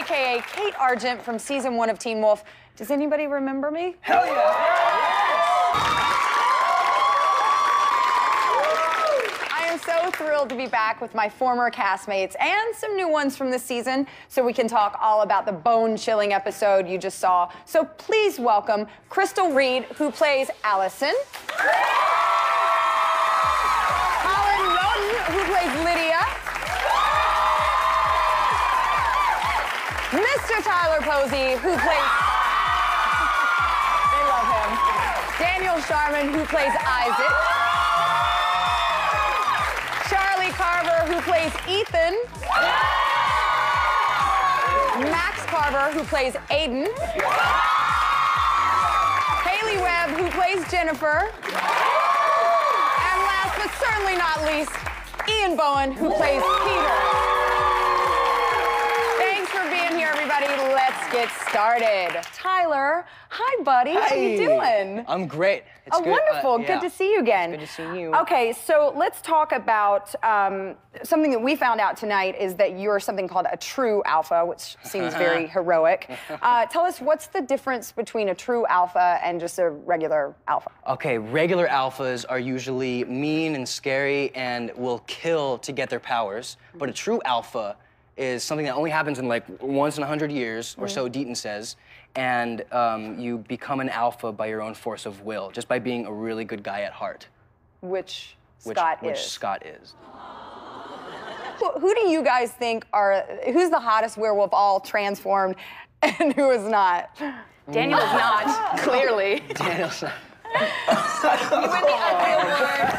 AKA Kate Argent from season 1 of Teen Wolf. Does anybody remember me? Hell yeah! I am so thrilled to be back with my former castmates and some new ones from this season so we can talk all about the bone-chilling episode you just saw. So please welcome Crystal Reed, who plays Allison. Colin Roden, who plays Lydia. Mr. Tyler Posey, who plays... They love him. Daniel Sharman, who plays Isaac. Charlie Carver, who plays Ethan. Max Carver, who plays Aiden. Haley Webb, who plays Jennifer. And last but certainly not least, Ian Bowen, who plays Peter. Thanks for being here, everybody. Let's get started. Tyler, hi, buddy. Hi. How you doing? I'm great. It's good. Wonderful. Yeah. Good to see you again. Good to see you. Okay, so let's talk about something that we found out tonight is that you're something called a true alpha, which seems very heroic. Tell us, what's the difference between a true alpha and just a regular alpha? Okay, regular alphas are usually mean and scary and will kill to get their powers, but a true alpha is something that only happens in like once in 100 years or so, Deaton says, and you become an alpha by your own force of will, just by being a really good guy at heart. Which Scott is. Which Scott is. Who do you guys think who's the hottest werewolf all transformed and who is not? Daniel is not, clearly. Daniel's not. You win the ugly award.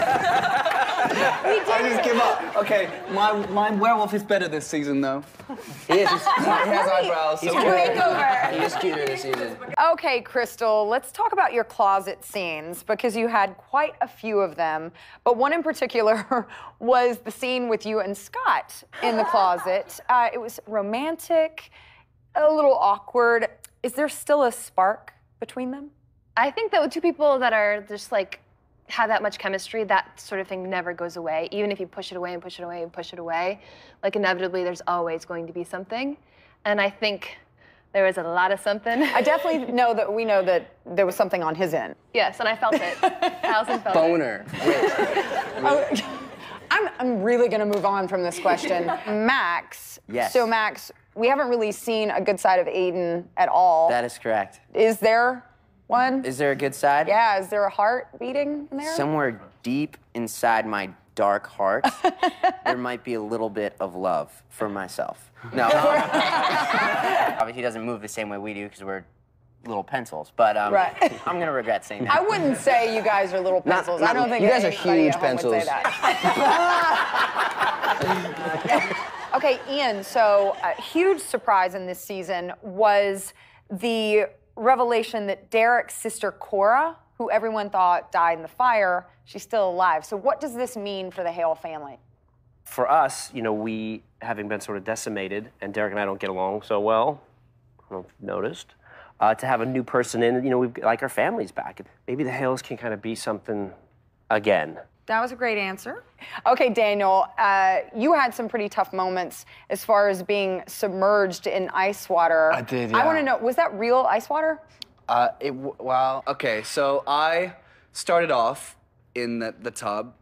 I just give up. Okay, my werewolf is better this season, though. He is. He has eyebrows. He's So cuter. Makeover. He is cuter this season. Okay, Crystal, let's talk about your closet scenes because you had quite a few of them, but one in particular was the scene with you and Scott in the closet. It was romantic, a little awkward. Is there still a spark between them? I think that with two people that are just like have that much chemistry, that sort of thing never goes away. Even if you push it away and push it away and push it away, like inevitably there's always going to be something. And I think there was a lot of something. I definitely know that we know that there was something on his end. Yes, and I felt it. Allison felt Boner. Oh, I'm really gonna move on from this question. Max. Yes. So Max, we haven't really seen a good side of Aiden at all. That is correct. Is there one? Is there a good side? Yeah, is there a heart beating in there? Somewhere deep inside my dark heart, there might be a little bit of love for myself. No. Obviously, he doesn't move the same way we do because we're little pencils, but Right. I'm gonna regret saying that. I wouldn't say you guys are little pencils. I don't think you guys that are anybody huge at home would say that. Okay, Ian, so a huge surprise in this season was the revelation that Derek's sister Cora, who everyone thought died in the fire, she's still alive. So what does this mean for the Hale family? For us, you know, we, having been sort of decimated, and Derek and I don't get along so well, I don't know if you've noticed, to have a new person in, you know, we've like our family's back. Maybe the Hales can kind of be something again. That was a great answer. Okay, Daniel, you had some pretty tough moments as far as being submerged in ice water. I did, I yeah. want to know, was that real ice water? Well, okay, so I started off in the tub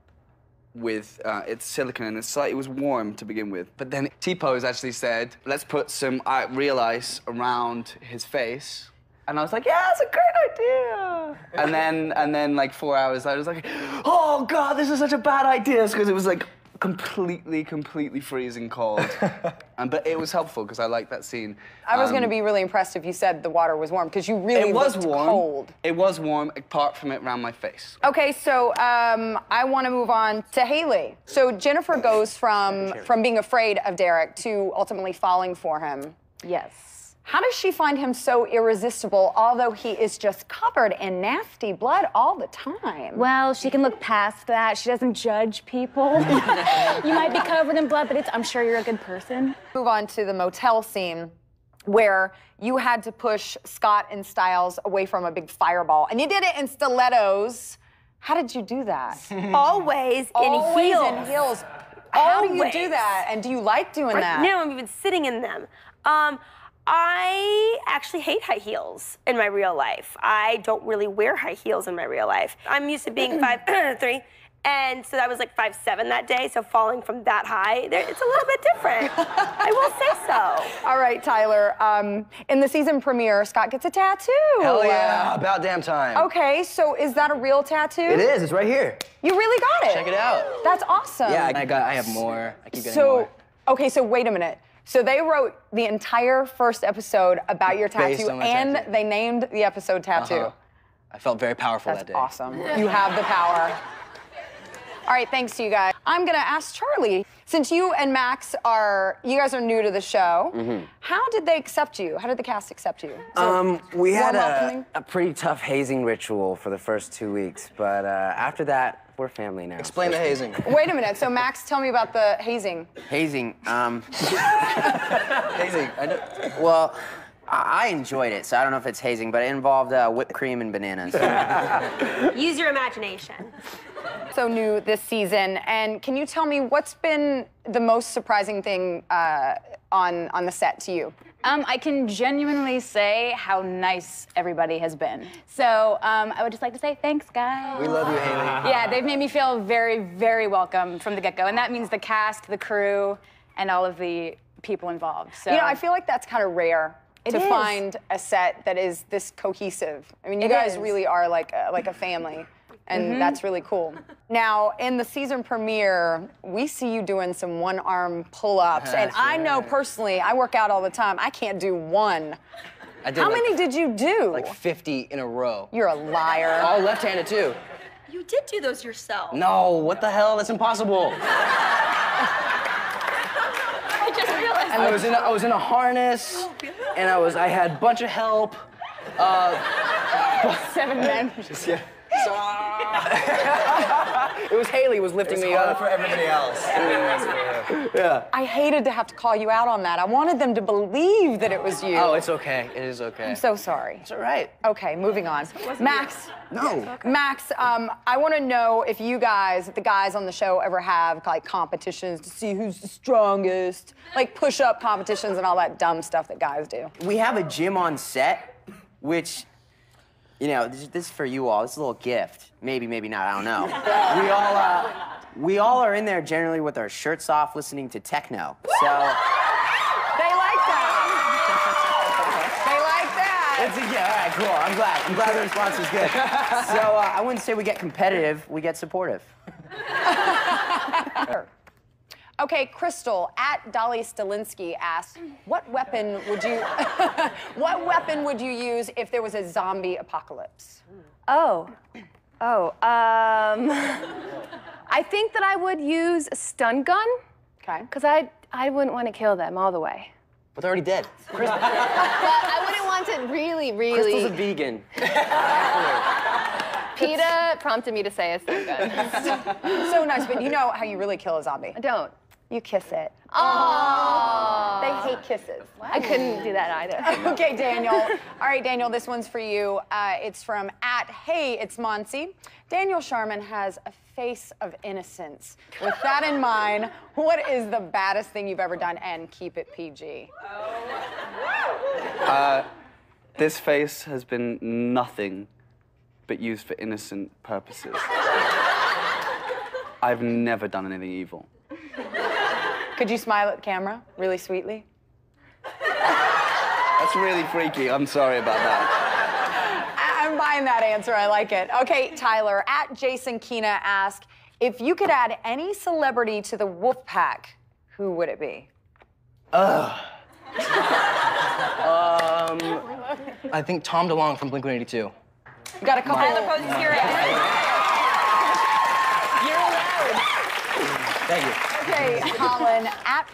with, it's silicone and it was warm to begin with. But then T-Pose actually said, let's put some real ice around his face. And I was like, yeah, that's a great idea. And then like 4 hours, I was like, oh God, this is such a bad idea. Because it was like completely freezing cold. But it was helpful because I liked that scene. I was going to be really impressed if you said the water was warm because you really looked cold. It was warm, apart from it around my face. Okay, so I want to move on to Haley. So Jennifer goes from being afraid of Derek to ultimately falling for him. Yes. How does she find him so irresistible, although he is just covered in nasty blood all the time? Well, she can look past that. She doesn't judge people. You might be covered in blood, but I'm sure you're a good person. Move on to the motel scene where you had to push Scott and Stiles away from a big fireball, and you did it in stilettos. How did you do that? Always in heels. In heels. How do you do that? And do you like doing that? No, I'm even sitting in them. I actually hate high heels in my real life. I don't really wear high heels in my real life. I'm used to being 5'3", and so I was like 5'7" that day, so falling from that high, it's a little bit different. I will say so. All right, Tyler. In the season premiere, Scott gets a tattoo. Hell yeah, about damn time. Okay, so is that a real tattoo? It is, it's right here. You really got it? Check it out. That's awesome. Yeah, I have more. I keep getting more. Okay, so wait a minute. So they wrote the entire first episode about your Based tattoo, on my and tattoo. they named the episode Tattoo. I felt very powerful That's that day. awesome. You have the power. All right, thanks to you guys. I'm gonna ask Charlie, since you and Max you guys are new to the show, how did they accept you? How did the cast accept you? We had warm welcoming? a pretty tough hazing ritual for the first 2 weeks, but after that, we're family now. Explain the hazing. Wait a minute, so Max, tell me about the hazing. Hazing, Hazing, I know. well, I enjoyed it, so I don't know if it's hazing, but it involved whipped cream and bananas. Use your imagination. So new this season, and can you tell me what's been the most surprising thing on the set to you? I can genuinely say how nice everybody has been. So I would just like to say thanks, guys. We love you, Haley. Yeah, they've made me feel very, very welcome from the get-go, and that means the cast, the crew, and all of the people involved. So You know, I feel like that's kind of rare to is. find a set that is this cohesive. I mean, you It guys is. really are like a family, and that's really cool. Now, in the season premiere, we see you doing some one-arm pull-ups, and That's I know right. personally, I work out all the time. I can't do one. I did How like, many did you do? Like 50 in a row. You're a liar. All left-handed too. You did do those yourself. No, what the hell? That's impossible. I just realized. I was in a harness, and I had a bunch of help. 7 men. It was Haley was lifting me up. for everybody else. Yeah. I hated to have to call you out on that. I wanted them to believe that it was you. Oh, it's okay. It is okay. I'm so sorry. It's all right. Okay, moving on. Max. No. Max, I want to know if you guys, the guys on the show, ever have like competitions to see who's the strongest, like push-up competitions and all that dumb stuff that guys do. We have a gym on set, which, you know, this is for you all. This is a little gift. Maybe, maybe not. I don't know. We all are in there generally with our shirts off, listening to techno. So. They like that. They like that. Yeah, all right, cool. I'm glad the response was good. So I wouldn't say we get competitive. We get supportive. Okay, Crystal at Dolly Stalinsky asks, what weapon would you use if there was a zombie apocalypse? I think that I would use a stun gun, Okay. because I wouldn't want to kill them all the way. But they're already dead. But I wouldn't want to really, Crystal's a vegan. PETA prompted me to say a stun gun. So nice, but you know how you really kill a zombie? I don't. You kiss it. Oh. They hate kisses. I couldn't do that either. Okay, Daniel. All right, Daniel, this one's for you. It's from @HeyIt'sMonsi. Daniel Sharman has a face of innocence. With that in mind, what is the baddest thing you've ever done? And keep it PG. This face has been nothing but used for innocent purposes. I've never done anything evil. Could you smile at the camera really sweetly? That's really freaky. I'm sorry about that. I'm buying that answer. I like it. Okay, Tyler, @JasonKina asks, if you could add any celebrity to the wolf pack, who would it be? I think Tom DeLonge from Blink-182. You got a couple. Tyler poses here. You're allowed. Thank you. Okay, Colin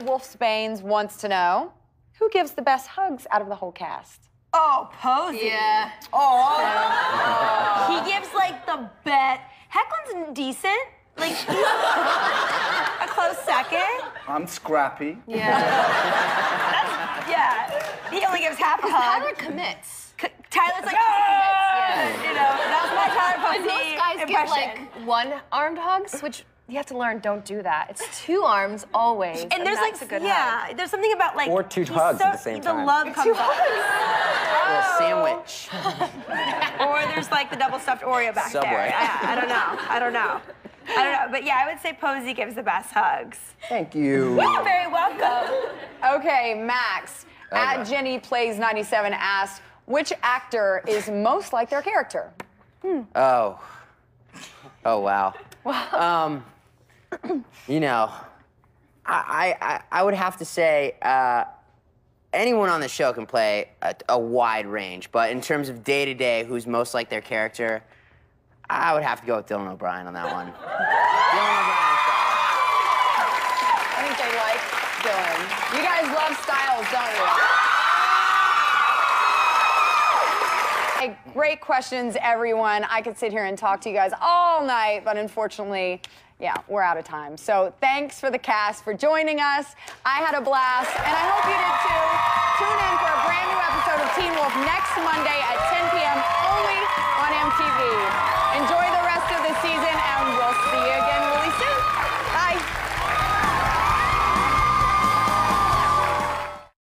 @Wolfsbanes wants to know, who gives the best hugs out of the whole cast? Oh, Posey. Yeah. Oh. He gives like the bet. Hecklin's decent. Like a close second. I'm scrappy. Yeah. Yeah. He only gives half a hug. Tyler commits. Tyler's like, Yeah. you know, that was my Tyler And Posey most guys impression. give like one-armed hugs, which You have to learn, don't do that. It's 2 arms always. And there's that's like, a good yeah, hug. there's something about like. Or 2 he's hugs at the same The time. love comes out. A little sandwich. Or there's like the double stuffed Oreo back Subway. there. I don't know. I don't know. But yeah, I would say Posey gives the best hugs. Thank you. You're very welcome. Okay, Max. At Jenny Plays 97 asks, which actor is most like their character? Oh. Oh, wow. You know, I would have to say anyone on the show can play a wide range, but in terms of day-to-day, who's most like their character, I would have to go with Dylan O'Brien on that one. Dylan O'Brien's I think they like Dylan. You guys love Styles, don't you? Hey, great questions, everyone. I could sit here and talk to you guys all night, but unfortunately, yeah, we're out of time. So thanks for the cast for joining us. I had a blast, and I hope you did too. Tune in for a brand new episode of Teen Wolf next Monday at 10 p.m. only on MTV. Enjoy